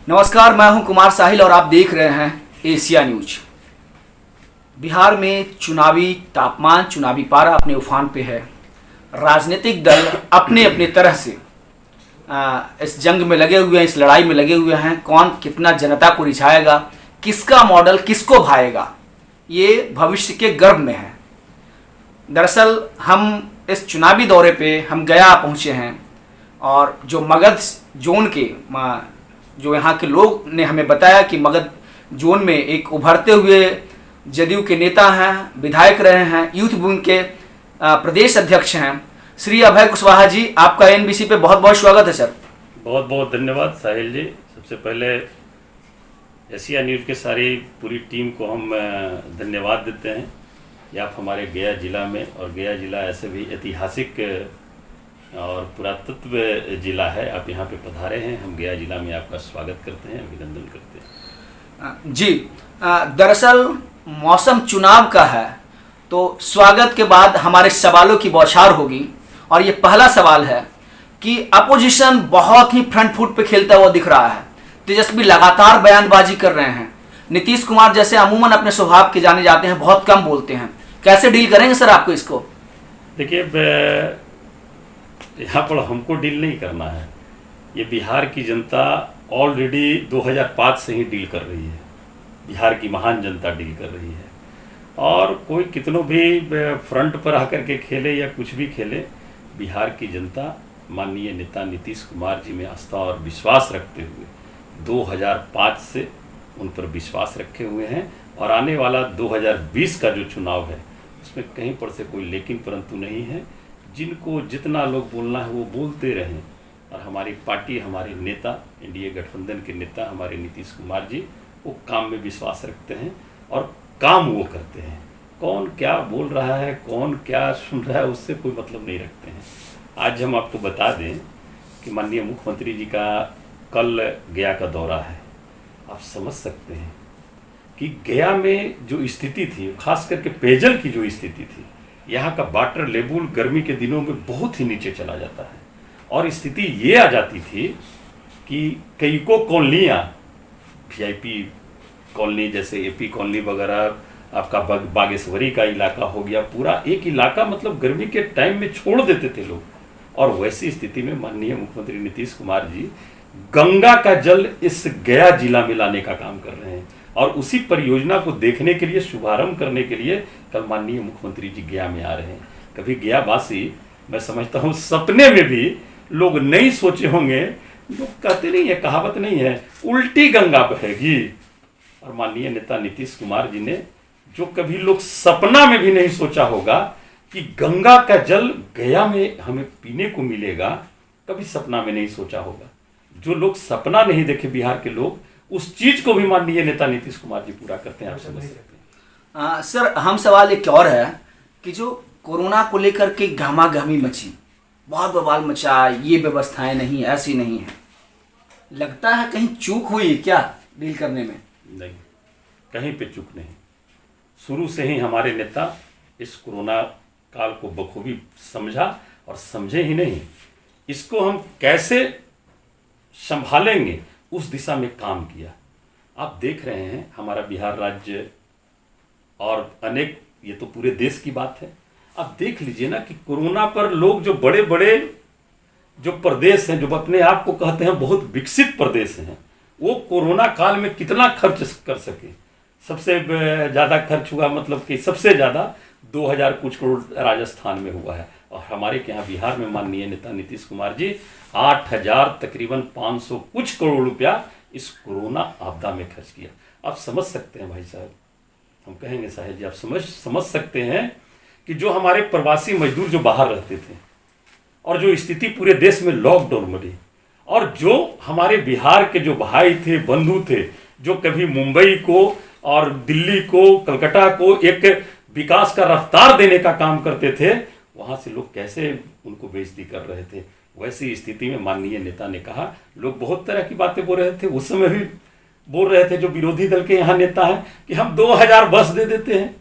नमस्कार, मैं हूं कुमार साहिल और आप देख रहे हैं एशिया न्यूज। बिहार में चुनावी तापमान, चुनावी पारा अपने उफान पे है। राजनीतिक दल अपने अपने तरह से इस जंग में लगे हुए हैं, इस लड़ाई में लगे हुए हैं। कौन कितना जनता को रिझाएगा, किसका मॉडल किसको भाएगा, ये भविष्य के गर्भ में है। दरअसल हम इस चुनावी दौरे पे हम गया पहुँचे हैं और जो मगध जोन के जो यहाँ के लोग ने हमें बताया कि मगध जोन में एक उभरते हुए जदयू के नेता हैं, विधायक रहे हैं, यूथ विंग के प्रदेश अध्यक्ष हैं, श्री अभय कुशवाहा जी। आपका एनबीसी पे बहुत बहुत स्वागत है सर। बहुत बहुत धन्यवाद साहिल जी। सबसे पहले एशिया न्यूज़ के सारी पूरी टीम को हम धन्यवाद देते हैं कि आप हमारे गया ज़िला में, और गया ज़िला ऐसे भी ऐतिहासिक और पुरातत्व जिला है, आप यहाँ पे पधारे हैं। हम गया जिला में आपका स्वागत करते हैं, अभिनंदन करते हैं जी। दरअसल मौसम चुनाव का है तो स्वागत के बाद हमारे सवालों की बौछार होगी। और ये पहला सवाल है कि अपोजिशन बहुत ही फ्रंट फुट पे खेलता हुआ दिख रहा है। तेजस्वी लगातार बयानबाजी कर रहे हैं। नीतीश कुमार जैसे अमूमन अपने स्वभाव के जाने जाते हैं, बहुत कम बोलते हैं। कैसे डील करेंगे सर आपको इसको? देखिए, यहाँ पर हमको डील नहीं करना है। ये बिहार की जनता ऑलरेडी 2005 से ही डील कर रही है। बिहार की महान जनता डील कर रही है, और कोई कितनों भी फ्रंट पर आकर के खेले या कुछ भी खेले, बिहार की जनता माननीय नेता नीतीश कुमार जी में आस्था और विश्वास रखते हुए 2005 से उन पर विश्वास रखे हुए हैं। और आने वाला 2020 का जो चुनाव है उसमें कहीं पर से कोई लेकिन परंतु नहीं है। जिनको जितना लोग बोलना है वो बोलते रहें, और हमारी पार्टी, हमारे नेता, एनडीए गठबंधन के नेता हमारे नीतीश कुमार जी, वो काम में विश्वास रखते हैं और काम वो करते हैं। कौन क्या बोल रहा है, कौन क्या सुन रहा है, उससे कोई मतलब नहीं रखते हैं। आज हम आपको बता दें कि माननीय मुख्यमंत्री जी का कल गया का दौरा है। आप समझ सकते हैं कि गया में जो स्थिति थी, खास करके पेयजल की जो स्थिति थी, यहाँ का वाटर लेवल गर्मी के दिनों में बहुत ही नीचे चला जाता है। और स्थिति ये आ जाती थी कि कई को कॉलोनियाँ, वीआईपी कॉलोनी जैसे एपी कॉलोनी वगैरह, आपका बागेश्वरी का इलाका हो गया, पूरा एक इलाका मतलब गर्मी के टाइम में छोड़ देते थे लोग। और वैसी स्थिति में माननीय मुख्यमंत्री नीतीश कुमार जी गंगा का जल इस गया जिला में लाने का काम कर रहे हैं। और उसी परियोजना को देखने के लिए, शुभारंभ करने के लिए कल माननीय मुख्यमंत्री जी गया में आ रहे हैं। कभी गया वासी, मैं समझता हूँ सपने में भी लोग नहीं सोचे होंगे। लोग कहते नहीं है, कहावत नहीं है, उल्टी गंगा बहेगी। और माननीय नेता नीतीश कुमार जी ने, जो कभी लोग सपना में भी नहीं सोचा होगा कि गंगा का जल गया में हमें पीने को मिलेगा, कभी सपना में नहीं सोचा होगा। जो लोग सपना नहीं देखे बिहार के लोग, उस चीज को भी माननीय नेता नीतीश कुमार जी पूरा करते हैं। आप समझ सकते हैं। सर, हम सवाल एक और है कि जो कोरोना को लेकर के घमाघमी मची, बहुत बवाल मचा, ये व्यवस्थाएं नहीं, ऐसी नहीं है, लगता है कहीं चूक हुई क्या डील करने में? नहीं, कहीं पे चूक नहीं। शुरू से ही हमारे नेता इस कोरोना काल को बखूबी समझा, और समझे ही नहीं, इसको हम कैसे संभालेंगे उस दिशा में काम किया। आप देख रहे हैं हमारा बिहार राज्य और अनेक, ये तो पूरे देश की बात है। आप देख लीजिए ना कि कोरोना पर लोग, जो बड़े बड़े जो प्रदेश हैं, जो अपने आप को कहते हैं बहुत विकसित प्रदेश हैं, वो कोरोना काल में कितना खर्च कर सके। सबसे ज़्यादा खर्च हुआ, मतलब कि सबसे ज़्यादा 2000 कुछ करोड़ राजस्थान में हुआ है। और हमारे यहाँ बिहार में माननीय नेता नीतीश कुमार जी 8000 तकरीबन 500 कुछ करोड़ रुपया इस कोरोना आपदा में खर्च किया। आप समझ सकते हैं भाई साहब, हम कहेंगे साहिल जी, आप समझ सकते हैं कि जो हमारे प्रवासी मजदूर जो बाहर रहते थे, और जो स्थिति पूरे देश में लॉकडाउन बनी, और जो हमारे बिहार के जो भाई थे, बंधु थे, जो कभी मुंबई को और दिल्ली को, कलकत्ता को एक विकास का रफ्तार देने का काम करते थे, वहाँ से लोग कैसे उनको बेइज्जती कर रहे थे। वैसी स्थिति में माननीय नेता ने कहा, लोग बहुत तरह की बातें बोल रहे थे, उस समय भी बोल रहे थे जो विरोधी दल के यहाँ नेता हैं, कि हम 2000 बस दे देते हैं।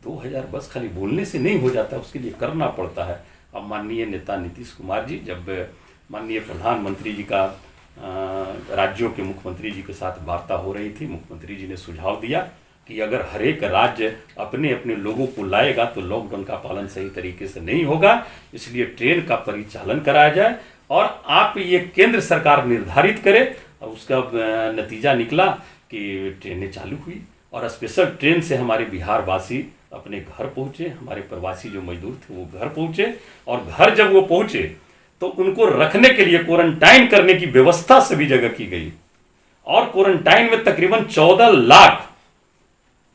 2000 बस खाली बोलने से नहीं हो जाता, उसके लिए करना पड़ता है। अब माननीय नेता नीतीश कुमार जी, जब माननीय प्रधानमंत्री जी का राज्यों के मुख्यमंत्री जी के साथ वार्ता हो रही थी। मुख्यमंत्री जी ने सुझाव दिया कि अगर हर एक राज्य अपने अपने लोगों को लाएगा तो लॉकडाउन का पालन सही तरीके से नहीं होगा, इसलिए ट्रेन का परिचालन कराया जाए और आप ये केंद्र सरकार निर्धारित करे। और उसका नतीजा निकला कि ट्रेनें चालू हुई और स्पेशल ट्रेन से हमारे बिहार वासी अपने घर पहुँचे, हमारे प्रवासी जो मजदूर थे वो घर पहुँचे और घर जब वो पहुँचे तो उनको रखने के लिए क्वारंटाइन करने की व्यवस्था सभी जगह की गई और क्वारंटाइन में तकरीबन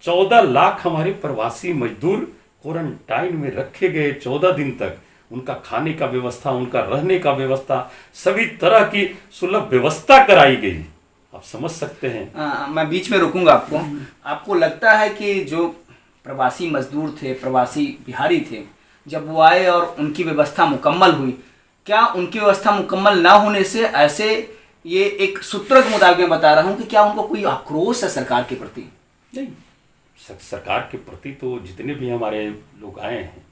14 लाख हमारे प्रवासी मजदूर क्वारंटाइन में रखे गए। 14 दिन तक उनका खाने का व्यवस्था, उनका रहने का व्यवस्था, सभी तरह की सुलभ व्यवस्था कराई गई। आप समझ सकते हैं। मैं बीच में रुकूंगा आपको। आपको लगता है कि जो प्रवासी मजदूर थे, प्रवासी बिहारी थे, जब वो आए और उनकी व्यवस्था मुकम्मल हुई, क्या उनकी व्यवस्था मुकम्मल ना होने से ऐसे, ये एक सूत्र के मुताबिक मैं बता रहा हूँ, कि क्या उनको कोई आक्रोश है सरकार के प्रति? नहीं, सरकार के प्रति तो जितने भी हमारे लोग आए हैं,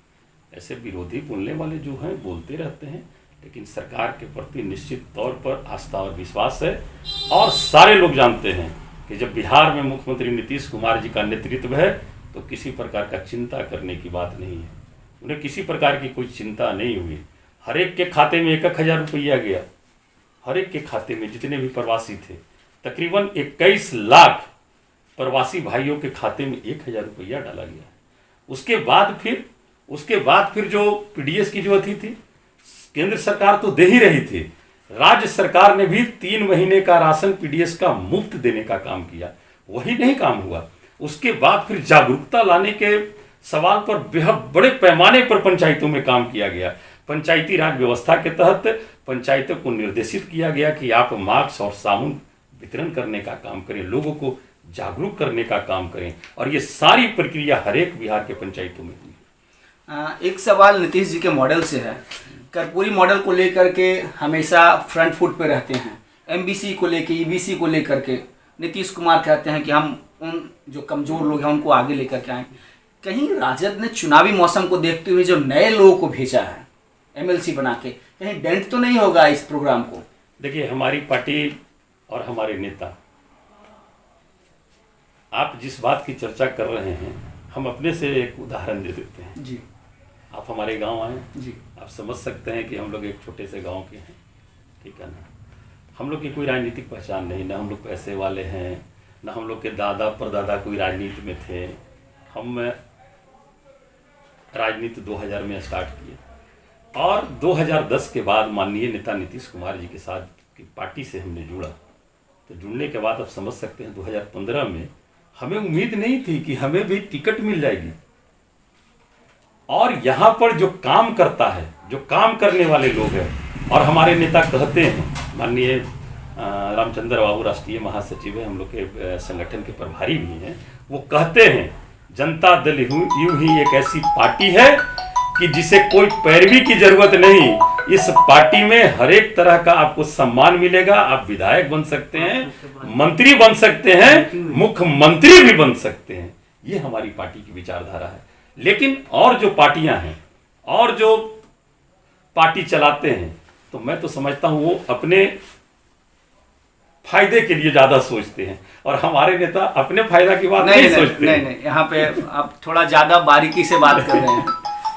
ऐसे विरोधी बोलने वाले जो हैं बोलते रहते हैं, लेकिन सरकार के प्रति निश्चित तौर पर आस्था और विश्वास है। और सारे लोग जानते हैं कि जब बिहार में मुख्यमंत्री नीतीश कुमार जी का नेतृत्व है तो किसी प्रकार का चिंता करने की बात नहीं है। उन्हें किसी प्रकार की कोई चिंता नहीं हुई। हर एक के खाते में 1,000 रुपया गया, हर एक के खाते में, जितने भी प्रवासी थे, तकरीबन 21 लाख प्रवासी भाइयों के खाते में 1,000 रुपया डाला गया। उसके बाद फिर जो पीडीएस की जो थी, केंद्र सरकार तो दे ही रही थी, राज्य सरकार ने भी 3 महीने का राशन पीडीएस का मुफ्त देने का काम किया। वही नहीं काम हुआ, उसके बाद फिर जागरूकता लाने के सवाल पर बेहद बड़े पैमाने पर पंचायतों में काम किया गया। पंचायती राज व्यवस्था के तहत पंचायतों को निर्देशित किया गया कि आप मास्क और साबुन वितरण करने का काम करें, लोगों को जागरूक करने का काम करें, और ये सारी प्रक्रिया हर एक बिहार के पंचायतों में हुई। एक सवाल नीतीश जी के मॉडल से है। कर्पूरी मॉडल को लेकर के हमेशा फ्रंट फुट पे रहते हैं। एमबीसी को लेके, ईबीसी को लेकर के नीतीश कुमार कहते हैं कि हम उन जो कमज़ोर लोग हैं उनको आगे लेकर के आएँ। कहीं राजद ने चुनावी मौसम को देखते हुए जो नए लोगों को भेजा है एमएलसी बना के, कहीं डेंट तो नहीं होगा इस प्रोग्राम को? देखिए, हमारी पार्टी और हमारे नेता, आप जिस बात की चर्चा कर रहे हैं, हम अपने से एक उदाहरण दे देते हैं जी। आप हमारे गांव आए जी। आप समझ सकते हैं कि हम लोग एक छोटे से गांव के हैं, ठीक है ना। हम लोग की कोई राजनीतिक पहचान नहीं, ना हम लोग पैसे वाले हैं, ना हम लोग के दादा परदादा कोई राजनीति में थे। हम राजनीति 2000 में स्टार्ट किए और 2010 के बाद माननीय नेता नीतीश कुमार जी के साथ की पार्टी से हमने जुड़ा। तो जुड़ने के बाद आप समझ सकते हैं 2015 में हमें उम्मीद नहीं थी कि हमें भी टिकट मिल जाएगी। और यहाँ पर जो काम करता है, जो काम करने वाले लोग हैं, और हमारे नेता कहते हैं, माननीय रामचंद्र बाबू राष्ट्रीय महासचिव है, हम लोग के संगठन के प्रभारी भी हैं, वो कहते हैं जनता दल यूं ही एक ऐसी पार्टी है कि जिसे कोई पैरवी की जरूरत नहीं। इस पार्टी में हर एक तरह का आपको सम्मान मिलेगा। आप विधायक बन सकते हैं, मंत्री बन सकते हैं, मुख्यमंत्री भी बन सकते हैं। ये हमारी पार्टी की विचारधारा है। लेकिन और जो पार्टियां हैं और जो पार्टी चलाते हैं, तो मैं तो समझता हूं वो अपने फायदे के लिए ज्यादा सोचते हैं, और हमारे नेता अपने फायदा की बात नहीं सोचते। नहीं, यहाँ पे आप थोड़ा ज्यादा बारीकी से बात कर रहे हैं।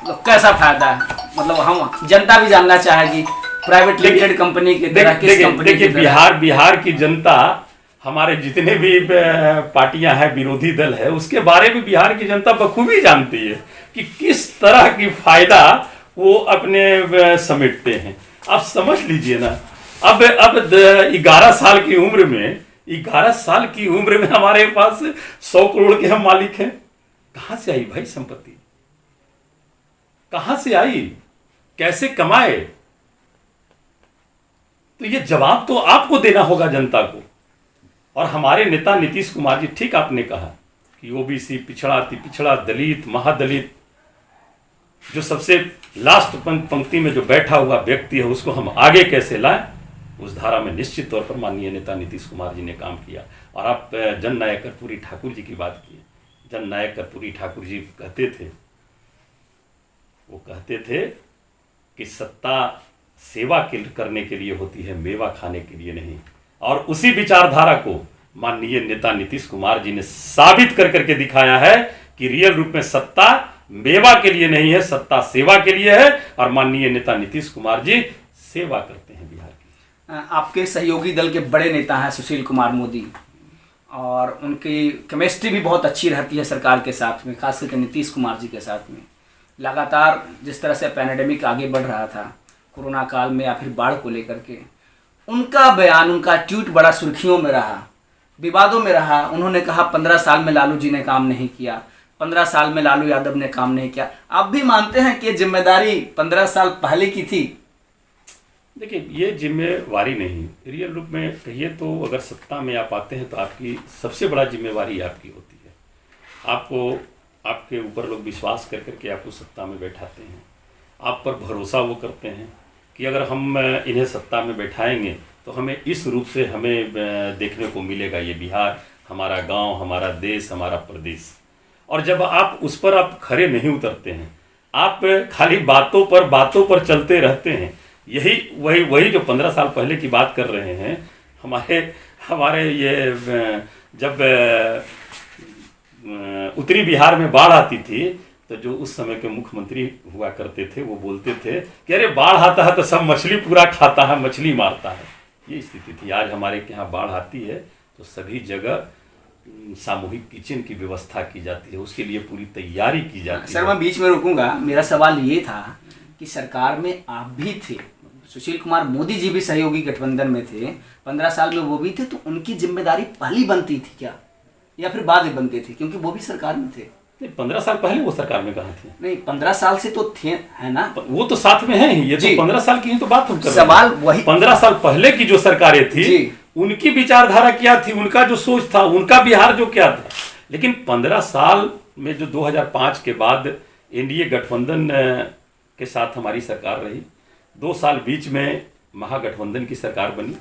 तो कैसा फायदा है? मतलब हम जनता भी जानना चाहेगी, प्राइवेट लिमिटेड कंपनी की तरह किस कंपनी? देखिए, बिहार की जनता, हमारे जितने भी पार्टियां हैं, विरोधी दल है, उसके बारे में बिहार की जनता बखूबी जानती है कि किस तरह की फायदा वो अपने समेटते हैं। आप समझ लीजिए ना, अब 11 साल की उम्र में हमारे पास 100 करोड़ के हम मालिक हैं। कहां से आई भाई संपत्ति? कहां से आई? कैसे कमाए? तो ये जवाब तो आपको देना होगा जनता को। और हमारे नेता नीतीश कुमार जी, ठीक आपने कहा कि ओबीसी, पिछड़ा, अति पिछड़ा, दलित, महादलित, जो सबसे लास्ट पंक्ति में जो बैठा हुआ व्यक्ति है, उसको हम आगे कैसे लाएं, उस धारा में निश्चित तौर पर माननीय नेता नीतीश कुमार जी ने काम किया। और आप जननायक कर्पूरी ठाकुर जी की बात की। जननायक कर्पूरी ठाकुर जी कहते थे कि सत्ता सेवा करने के लिए होती है, मेवा खाने के लिए नहीं। और उसी विचारधारा को माननीय नेता नीतीश कुमार जी ने साबित कर करके दिखाया है कि रियल रूप में सत्ता मेवा के लिए नहीं है, सत्ता सेवा के लिए है। और माननीय नेता नीतीश कुमार जी सेवा करते हैं बिहार की। आपके सहयोगी दल के बड़े नेता हैं सुशील कुमार मोदी, और उनकी केमिस्ट्री भी बहुत अच्छी रहती है सरकार के साथ में, खास करके नीतीश कुमार जी के साथ में। लगातार जिस तरह से पैंडेमिक आगे बढ़ रहा था कोरोना काल में या फिर बाढ़ को लेकर के, उनका बयान, उनका ट्वीट बड़ा सुर्खियों में रहा, विवादों में रहा। उन्होंने कहा 15 साल में लालू जी ने काम नहीं किया, 15 साल में लालू यादव ने काम नहीं किया। आप भी मानते हैं कि ये जिम्मेदारी 15 साल पहले की थी? देखिए, ये जिम्मेवारी नहीं, रियल रूप में कहिए तो अगर सत्ता में आप आते हैं तो आपकी सबसे बड़ा जिम्मेवारी आपकी होती है। आपको, आपके ऊपर लोग विश्वास कर करके आपको सत्ता में बैठाते हैं, आप पर भरोसा वो करते हैं कि अगर हम इन्हें सत्ता में बैठाएंगे तो हमें इस रूप से हमें देखने को मिलेगा ये बिहार, हमारा गांव, हमारा देश, हमारा प्रदेश। और जब आप उस पर आप खरे नहीं उतरते हैं, आप खाली बातों पर चलते रहते हैं, यही वही जो 15 साल पहले की बात कर रहे हैं, हमारे ये जब उत्तरी बिहार में बाढ़ आती थी तो जो उस समय के मुख्यमंत्री हुआ करते थे वो बोलते थे कि अरे बाढ़ आता है तो सब मछली पूरा खाता है, मछली मारता है। ये स्थिति थी। आज हमारे के यहाँ बाढ़ आती है तो सभी जगह सामूहिक किचन की व्यवस्था की जाती है, उसके लिए पूरी तैयारी की जाती है। सर, मैं बीच में रुकूंगा। मेरा सवाल ये था कि सरकार में आप भी थे, सुशील कुमार मोदी जी भी सहयोगी गठबंधन में थे, 15 साल में वो भी थे, तो उनकी जिम्मेदारी पहली बनती थी क्या, या फिर बाद में बनते थे, क्योंकि वो भी सरकार में थे? नहीं, 15 साल पहले वो सरकार में कहाँ थे? नहीं, 15 साल से तो थे, है ना? वो तो साथ में है ही। ये तो 15 साल की ही तो बात हम कर रहे हैं। सवाल वही, 15 साल पहले की जो सरकारें थी उनकी विचारधारा क्या थी, उनका जो सोच था, उनका बिहार जो क्या था। लेकिन 15 साल में जो 2005 के बाद एनडीए गठबंधन के साथ हमारी सरकार रही, 2 साल बीच में महागठबंधन की सरकार बनी,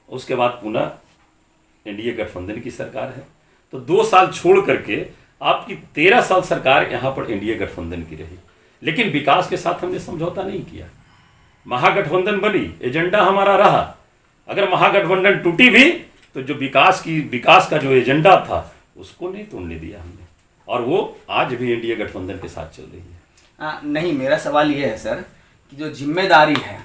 उसके बाद पुनः एनडीए गठबंधन की सरकार है। तो 2 साल छोड़ करके आपकी 13 साल सरकार यहाँ पर एनडीए गठबंधन की रही। लेकिन विकास के साथ हमने समझौता नहीं किया। महागठबंधन बनी, एजेंडा हमारा रहा। अगर महागठबंधन टूटी भी तो जो विकास का जो एजेंडा था उसको नहीं तोड़ने दिया हमने, और वो आज भी एनडीए गठबंधन के साथ चल रही है। नहीं, मेरा सवाल ये है सर कि जो जिम्मेदारी है,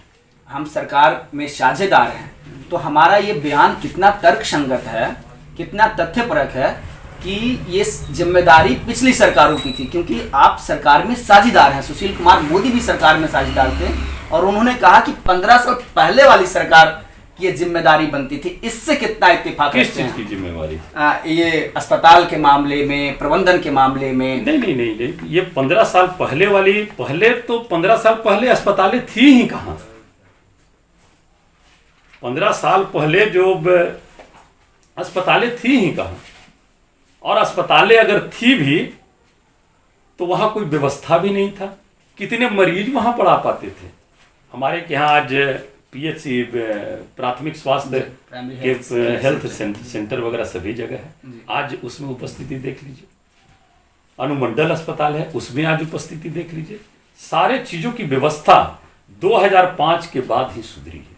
हम सरकार में साझेदार हैं, तो हमारा ये बयान कितना तर्क संगत है, कितना तथ्यपरक है कि ये जिम्मेदारी पिछली सरकारों की थी, क्योंकि आप सरकार में साझेदार हैं। सुशील कुमार मोदी भी सरकार में साझेदार थे, और उन्होंने कहा कि 15 साल पहले वाली सरकार की ये जिम्मेदारी बनती थी। इससे कितना इत्तेफाक किस रखते चीज हैं? की जिम्मेवारी? ये अस्पताल के मामले में, प्रबंधन के मामले में। नहीं, ये 15 साल पहले वाली, पहले तो 15 साल पहले अस्पतालें थी ही कहाँ? 15 साल पहले जो अस्पतालें थी ही कहाँ? और अस्पतालें अगर थी भी तो वहां कोई व्यवस्था भी नहीं था। कितने मरीज वहां पड़ आ पाते थे? हमारे के यहाँ आज पीएचसी, प्राथमिक स्वास्थ्य के हेल्थ सेंटर वगैरह सभी जगह है, आज उसमें उपस्थिति देख लीजिए। अनुमंडल अस्पताल है, उसमें आज उपस्थिति देख लीजिए। सारे चीजों की व्यवस्था 2005 के बाद ही सुधरी है,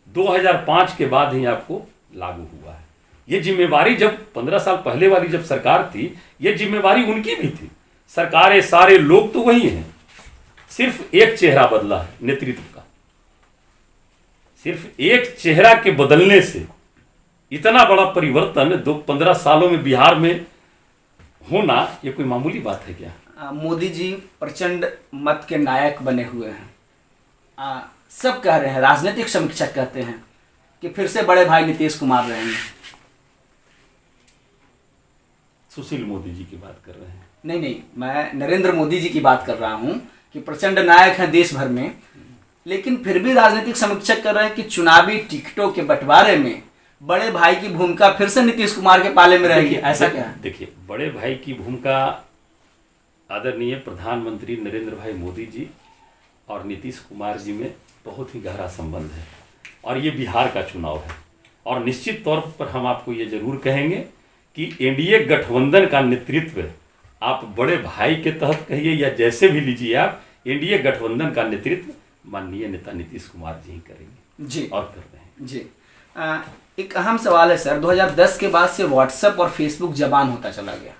2005 के बाद ही आपको लागू हुआ है। ये जिम्मेवारी जब 15 साल पहले वाली जब सरकार थी, ये जिम्मेवारी उनकी भी थी। सरकारें, सारे लोग तो वही हैं, सिर्फ एक चेहरा बदला है नेतृत्व का। सिर्फ एक चेहरा के बदलने से इतना बड़ा परिवर्तन 15 सालों में बिहार में होना, ये कोई मामूली बात है क्या? मोदी जी प्रचंड मत के नायक बने हुए हैं। सब कह रहे हैं, राजनीतिक समीक्षक कहते हैं कि फिर से बड़े भाई नीतीश कुमार रहेंगे। सुशील मोदी जी की बात कर रहे हैं? नहीं, मैं नरेंद्र मोदी जी की बात कर रहा हूं कि प्रचंड नायक हैं देश भर में, लेकिन फिर भी राजनीतिक समीक्षक कर रहे हैं कि चुनावी टिकटों के बंटवारे में बड़े भाई की भूमिका फिर से नीतीश कुमार के पाले में रहेगी। ऐसा क्या है? देखिए, बड़े भाई की भूमिका आदरणीय प्रधानमंत्री नरेंद्र भाई मोदी जी और नीतीश कुमार जी में बहुत ही गहरा संबंध है, और ये बिहार का चुनाव है। और निश्चित तौर पर हम आपको ये जरूर कहेंगे कि एनडीए गठबंधन का नेतृत्व, आप बड़े भाई के तहत कहिए या जैसे भी लीजिए, आप एनडीए गठबंधन का नेतृत्व माननीय नेता नीतीश कुमार जी ही करेंगे जी और कर रहे हैं। जी। एक अहम सवाल है सर, 2010 के बाद से व्हाट्सएप और फेसबुक जबान होता चला गया।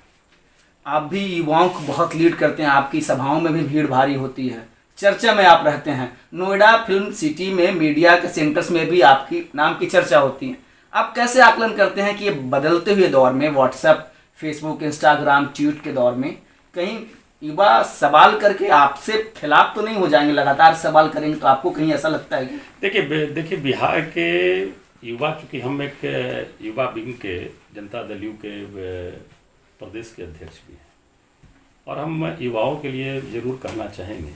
आप भी युवाओं को बहुत लीड करते हैं, आपकी सभाओं में भी भीड़ भारी होती है, चर्चा में आप रहते हैं, नोएडा फिल्म सिटी में मीडिया के सेंटर्स में भी आपकी नाम की चर्चा होती है। आप कैसे आकलन करते हैं कि ये बदलते हुए दौर में, व्हाट्सएप, फेसबुक, इंस्टाग्राम, ट्वीट के दौर में, कहीं युवा सवाल करके आपसे खिलाफ तो नहीं हो जाएंगे? लगातार सवाल करेंगे तो आपको कहीं ऐसा लगता है कि देखिए बिहार के युवा, चूँकि हम एक युवा विंग के जनता दल यू के प्रदेश के अध्यक्ष भी हैं, और हम युवाओं के लिए ज़रूर कहना चाहेंगे,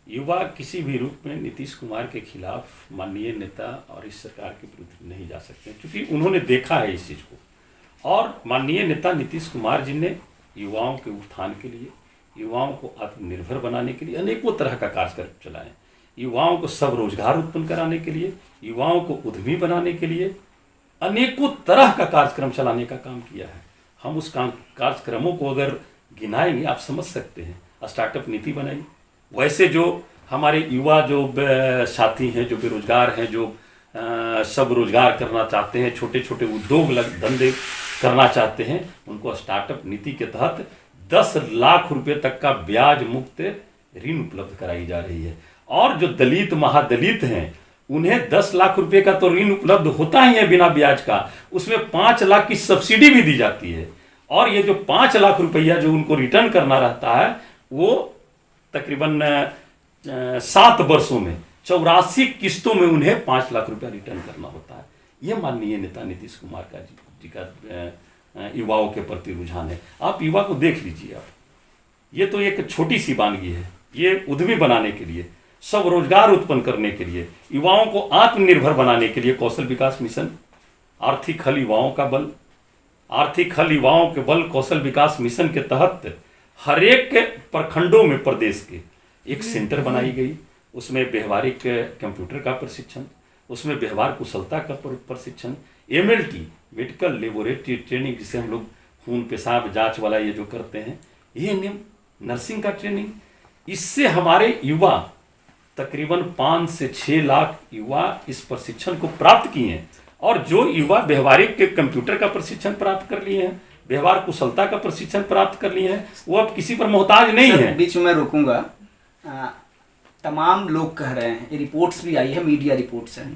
युवा किसी भी रूप में नीतीश कुमार के खिलाफ माननीय नेता और इस सरकार के विरुद्ध नहीं जा सकते, क्योंकि उन्होंने देखा है इस चीज़ को। और माननीय नेता नीतीश कुमार जी ने युवाओं के उत्थान के लिए, युवाओं को आत्मनिर्भर बनाने के लिए अनेकों तरह का कार्यक्रम चलाए, युवाओं को सब रोजगार उत्पन्न कराने के लिए, युवाओं को उद्यमी बनाने के लिए अनेकों तरह का कार्यक्रम चलाने का काम किया है। हम उस कार्यक्रमों को अगर गिनाएंगे, आप समझ सकते हैं। स्टार्टअप नीति बनाई, वैसे जो हमारे युवा जो साथी हैं, जो बेरोजगार हैं, जो सब रोजगार करना चाहते हैं, छोटे छोटे उद्योग धंधे करना चाहते हैं, उनको स्टार्टअप नीति के तहत 10 लाख रुपए तक का ब्याज मुक्त ऋण उपलब्ध कराई जा रही है। और जो दलित महादलित हैं, उन्हें 10 लाख रुपए का तो ऋण उपलब्ध होता ही है बिना ब्याज का, उसमें 5 लाख की सब्सिडी भी दी जाती है। और ये जो 5 लाख रुपया जो उनको रिटर्न करना रहता है, वो तकरीबन 7 वर्षों में 84 किस्तों में उन्हें 5 लाख रुपया रिटर्न करना होता है। ये माननीय नेता नीतीश कुमार का जी का युवाओं के प्रति रुझान है। आप युवा को देख लीजिए, आप ये तो एक छोटी सी वानगी है, ये उद्यमी बनाने के लिए, सब रोजगार उत्पन्न करने के लिए, युवाओं को आत्मनिर्भर बनाने के लिए कौशल विकास मिशन, आर्थिक हल युवाओं का बल, आर्थिक हल युवाओं के बल कौशल विकास मिशन के तहत हर एक प्रखंडों में प्रदेश के एक सेंटर बनाई गई। उसमें व्यवहारिक कंप्यूटर का प्रशिक्षण, उसमें व्यवहार कुशलता का प्रशिक्षण, MLT मेडिकल लेबोरेटरी ट्रेनिंग, जिसे हम लोग खून पेशाब जांच वाला ये जो करते हैं, ANM नर्सिंग का ट्रेनिंग। इससे हमारे युवा तकरीबन 5 से 6 लाख युवा इस प्रशिक्षण को प्राप्त किए हैं। और जो युवा व्यवहारिक के कंप्यूटर का प्रशिक्षण प्राप्त कर लिए हैं, व्यवहार कुशलता का प्रशिक्षण प्राप्त कर लिए हैं, वो अब किसी पर मोहताज नहीं है। बीच में मैं रुकूंगा। तमाम लोग कह रहे हैं, ये रिपोर्ट्स भी आई है, मीडिया रिपोर्ट्स हैं,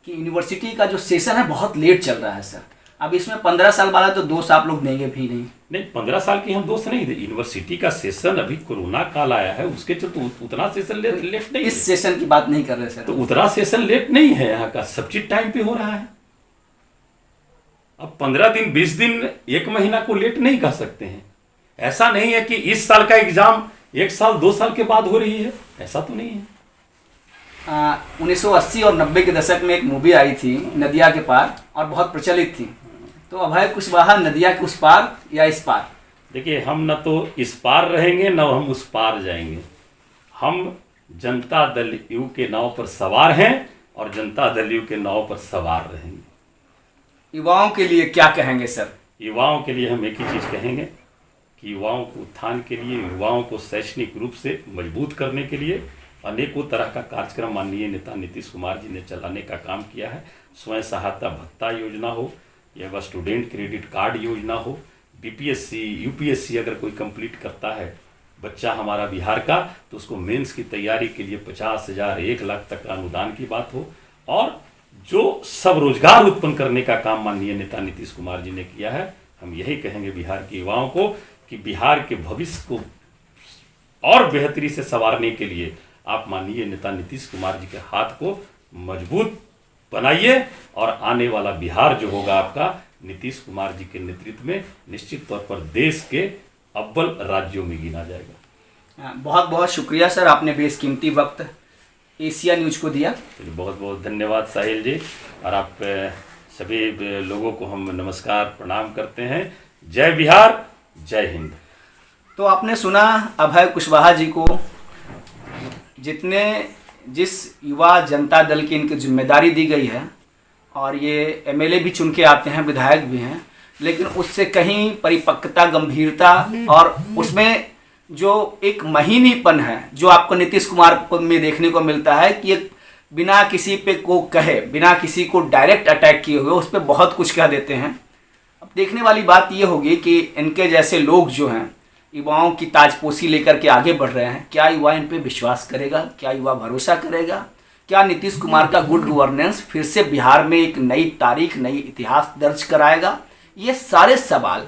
कि यूनिवर्सिटी का जो सेशन है बहुत लेट चल रहा है सर। अब इसमें 15 साल वाला तो दोष आप लोग देंगे भी नहीं। 15 साल की हम दोस्त नहीं थे। यूनिवर्सिटी का सेशन अभी कोरोना काल आया है, उसके चलते उतना सेशन लेट नहीं। इस सेशन की बात नहीं कर रहे सर, तो उतना सेशन लेट नहीं है, यहाँ का सब चीज टाइम पे हो रहा है। अब 15 दिन 20 दिन 1 महीना को लेट नहीं कह सकते हैं। ऐसा नहीं है कि इस साल का एग्जाम 1 साल 2 साल के बाद हो रही है, ऐसा तो नहीं है। 1980 और 90 के दशक में एक मूवी आई थी नदिया के पार, और बहुत प्रचलित थी। तो अभय कुशवाहा नदिया के उस पार या इस पार? देखिए, हम न तो इस पार रहेंगे न हम उस पार जाएंगे। हम जनता दल यू के नाव पर सवार हैं और जनता दल यू के नाव पर सवार रहेंगे। युवाओं के लिए क्या कहेंगे सर? युवाओं के लिए हम एक ही चीज़ कहेंगे कि युवाओं को उत्थान के लिए, युवाओं को शैक्षणिक रूप से मजबूत करने के लिए अनेकों तरह का कार्यक्रम माननीय नेता नीतीश कुमार जी ने चलाने का काम किया है। स्वयं सहायता भत्ता योजना हो या वह स्टूडेंट क्रेडिट कार्ड योजना हो, BPSC UPSC अगर कोई कंप्लीट करता है बच्चा हमारा बिहार का, तो उसको मेंस की तैयारी के लिए 50,000 1 लाख तक का अनुदान की बात हो। और जो सब रोजगार उत्पन्न करने का काम माननीय नेता नीतीश कुमार जी ने किया है, हम यही कहेंगे बिहार के युवाओं को कि बिहार के भविष्य को और बेहतरी से संवारने के लिए आप माननीय नेता नीतीश कुमार जी के हाथ को मजबूत बनाइए, और आने वाला बिहार जो होगा आपका नीतीश कुमार जी के नेतृत्व में निश्चित तौर पर देश के अव्वल राज्यों में गिना जाएगा। बहुत बहुत शुक्रिया सर, आपने बेशकीमती वक्त एशिया न्यूज को दिया। बहुत बहुत धन्यवाद साहिल जी, और आप सभी लोगों को हम नमस्कार प्रणाम करते हैं। जय बिहार, जय हिंद। तो आपने सुना अभय कुशवाहा जी को, जिस युवा जनता दल की इनकी जिम्मेदारी दी गई है, और ये MLA भी चुन के आते हैं, विधायक भी हैं, लेकिन उससे कहीं परिपक्वता, गंभीरता और उसमें जो एक महीनीपन है जो आपको नीतीश कुमार में देखने को मिलता है कि एक बिना किसी पे को कहे, बिना किसी को डायरेक्ट अटैक किए हुए उस पर बहुत कुछ कह देते हैं। अब देखने वाली बात ये होगी कि इनके जैसे लोग जो हैं युवाओं की ताजपोशी लेकर के आगे बढ़ रहे हैं, क्या युवा इन पे विश्वास करेगा, क्या युवा भरोसा करेगा, क्या नीतीश कुमार का गुड गवर्नेंस फिर से बिहार में एक नई तारीख, नई इतिहास दर्ज कराएगा? ये सारे सवाल,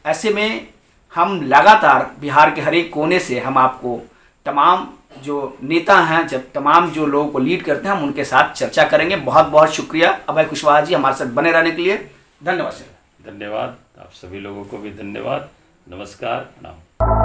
ऐसे में हम लगातार बिहार के हर एक कोने से हम आपको तमाम जो नेता हैं, जब तमाम जो लोगों को लीड करते हैं, हम उनके साथ चर्चा करेंगे। बहुत बहुत शुक्रिया अभय कुशवाहा जी हमारे साथ बने रहने के लिए। धन्यवाद सर। धन्यवाद, आप सभी लोगों को भी धन्यवाद। नमस्कार, प्रणाम।